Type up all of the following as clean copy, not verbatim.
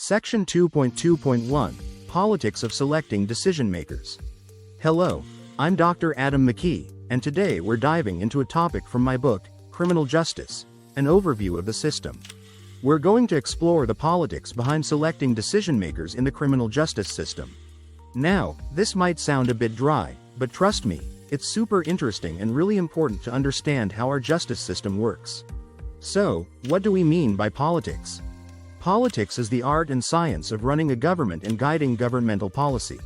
Section 2.2.1 Politics of Selecting Decision Makers. Hello, I'm Dr. Adam McKee, and today we're diving into a topic from my book, Criminal Justice, an overview of the system. We're going to explore the politics behind selecting decision makers in the criminal justice system. Now, this might sound a bit dry, but trust me, it's super interesting and really important to understand how our justice system works. So, what do we mean by politics? Politics is the art and science of running a government and guiding governmental policy.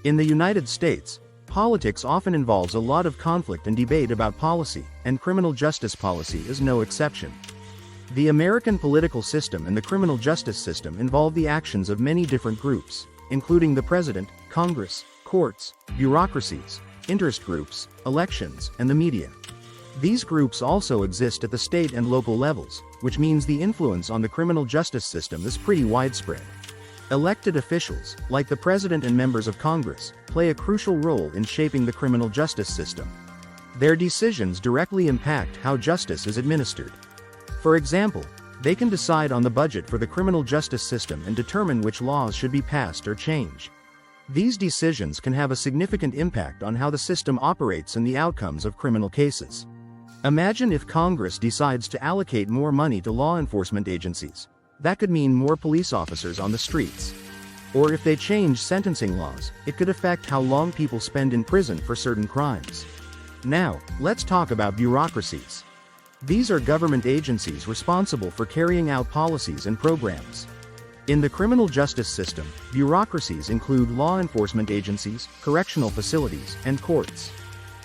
In the United States, politics often involves a lot of conflict and debate about policy, and criminal justice policy is no exception. The American political system and the criminal justice system involve the actions of many different groups, including the president, Congress, courts, bureaucracies, interest groups, elections, and the media. These groups also exist at the state and local levels, which means the influence on the criminal justice system is pretty widespread. Elected officials, like the president and members of Congress, play a crucial role in shaping the criminal justice system. Their decisions directly impact how justice is administered. For example, they can decide on the budget for the criminal justice system and determine which laws should be passed or changed. These decisions can have a significant impact on how the system operates and the outcomes of criminal cases. Imagine if Congress decides to allocate more money to law enforcement agencies. That could mean more police officers on the streets. Or if they change sentencing laws, it could affect how long people spend in prison for certain crimes. Now, let's talk about bureaucracies. These are government agencies responsible for carrying out policies and programs. In the criminal justice system, bureaucracies include law enforcement agencies, correctional facilities, and courts.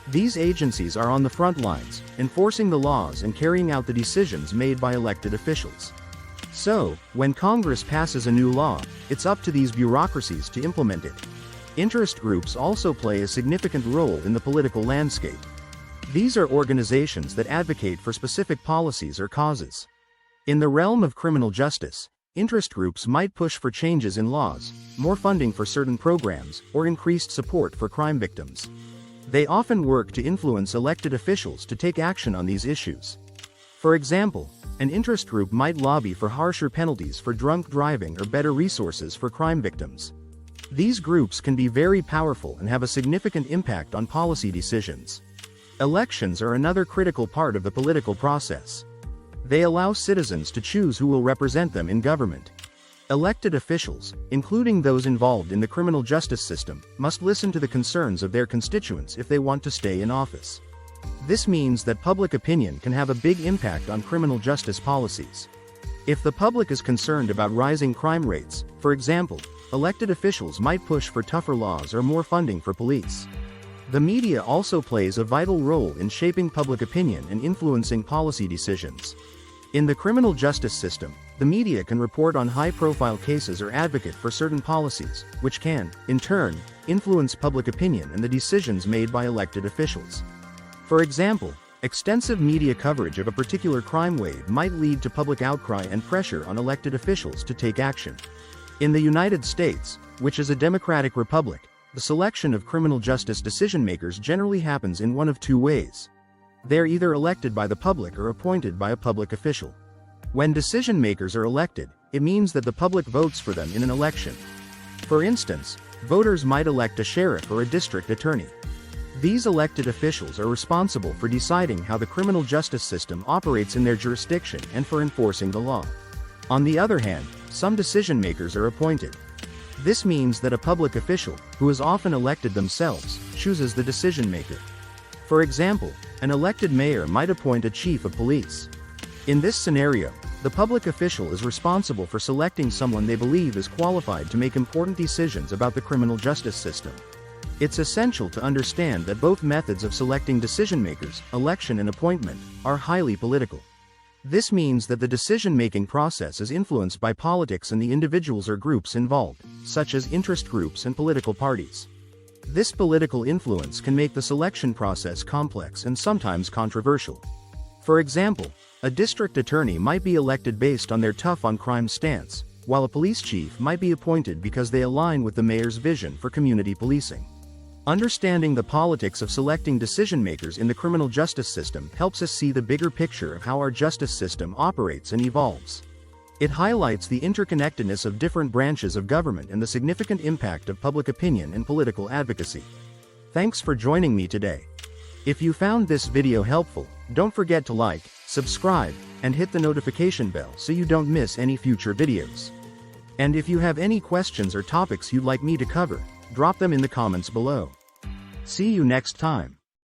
These agencies are on the front lines, enforcing the laws and carrying out the decisions made by elected officials. So, when Congress passes a new law, it's up to these bureaucracies to implement it. Interest groups also play a significant role in the political landscape. These are organizations that advocate for specific policies or causes. In the realm of criminal justice, interest groups might push for changes in laws, more funding for certain programs, or increased support for crime victims. They often work to influence elected officials to take action on these issues. For example, an interest group might lobby for harsher penalties for drunk driving or better resources for crime victims. These groups can be very powerful and have a significant impact on policy decisions. Elections are another critical part of the political process. They allow citizens to choose who will represent them in government. Elected officials, including those involved in the criminal justice system, must listen to the concerns of their constituents if they want to stay in office. This means that public opinion can have a big impact on criminal justice policies. If the public is concerned about rising crime rates, for example, elected officials might push for tougher laws or more funding for police. The media also plays a vital role in shaping public opinion and influencing policy decisions. In the criminal justice system, the media can report on high-profile cases or advocate for certain policies, which can, in turn, influence public opinion and the decisions made by elected officials. For example, extensive media coverage of a particular crime wave might lead to public outcry and pressure on elected officials to take action. In the United States, which is a democratic republic, the selection of criminal justice decision-makers generally happens in one of two ways. They're either elected by the public or appointed by a public official. When decision-makers are elected, it means that the public votes for them in an election. For instance, voters might elect a sheriff or a district attorney. These elected officials are responsible for deciding how the criminal justice system operates in their jurisdiction and for enforcing the law. On the other hand, some decision-makers are appointed. This means that a public official, who is often elected themselves, chooses the decision-maker. For example, an elected mayor might appoint a chief of police. In this scenario, the public official is responsible for selecting someone they believe is qualified to make important decisions about the criminal justice system. It's essential to understand that both methods of selecting decision-makers, election and appointment, are highly political. This means that the decision-making process is influenced by politics and the individuals or groups involved, such as interest groups and political parties. This political influence can make the selection process complex and sometimes controversial. For example, a district attorney might be elected based on their tough-on-crime stance, while a police chief might be appointed because they align with the mayor's vision for community policing. Understanding the politics of selecting decision-makers in the criminal justice system helps us see the bigger picture of how our justice system operates and evolves. It highlights the interconnectedness of different branches of government and the significant impact of public opinion and political advocacy. Thanks for joining me today. If you found this video helpful, don't forget to like, subscribe, and hit the notification bell so you don't miss any future videos. And if you have any questions or topics you'd like me to cover, drop them in the comments below. See you next time.